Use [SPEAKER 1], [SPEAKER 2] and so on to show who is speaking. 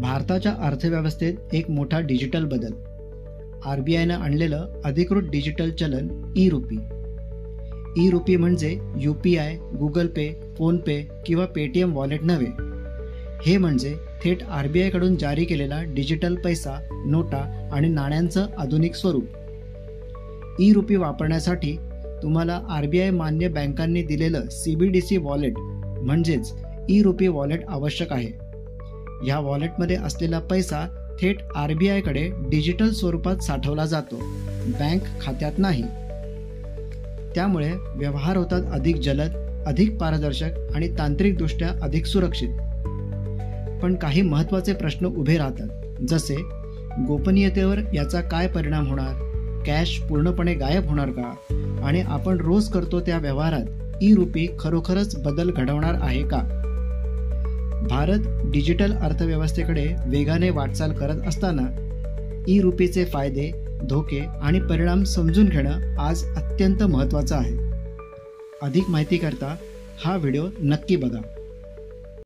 [SPEAKER 1] भारताच्या अर्थव्यवस्थेत एक मोठा डिजिटल बदल. RBIनं आणलेलं अधिकृत डिजिटल चलन ई-रुपी. ई-रुपी म्हणजे UPI, गुगल पे, फोनपे किंवा पेटीएम वॉलेट नव्हे. हे म्हणजे थेट RBI कडून जारी केलेला डिजिटल पैसा, नोटा आणि नाण्यांचं आधुनिक स्वरूप. ई-रुपी वापरण्यासाठी तुम्हाला RBI मान्य बँकांनी दिलेलं CBDC वॉलेट म्हणजेच ई-रुपी वॉलेट आवश्यक आहे. ह्या वॉलेटमध्ये असलेला पैसा थेट RBI कडे डिजिटल स्वरूपात साठवला जातो, बँक खात्यात नाही. त्यामुळे व्यवहार होतात अधिक जलद, अधिक पारदर्शक आणि तांत्रिकदृष्ट्या अधिक सुरक्षित. पण काही महत्त्वाचे प्रश्न उभे राहतात, जसे गोपनीयतेवर याचा काय परिणाम होणार, कॅश पूर्णपणे गायब होणार का, आणि आपण रोज करतो त्या व्यवहारात ई-रुपी खरोखरच बदल घडवणार आहे का. भारत डिजिटल अर्थव्यवस्थेकडे वेगाने वाटचाल करत असताना ई-रुपीचे फायदे, धोके आणि परिणाम समजून घेणं आज अत्यंत महत्त्वाचं आहे. अधिक माहितीकरता हा व्हिडिओ नक्की बघा.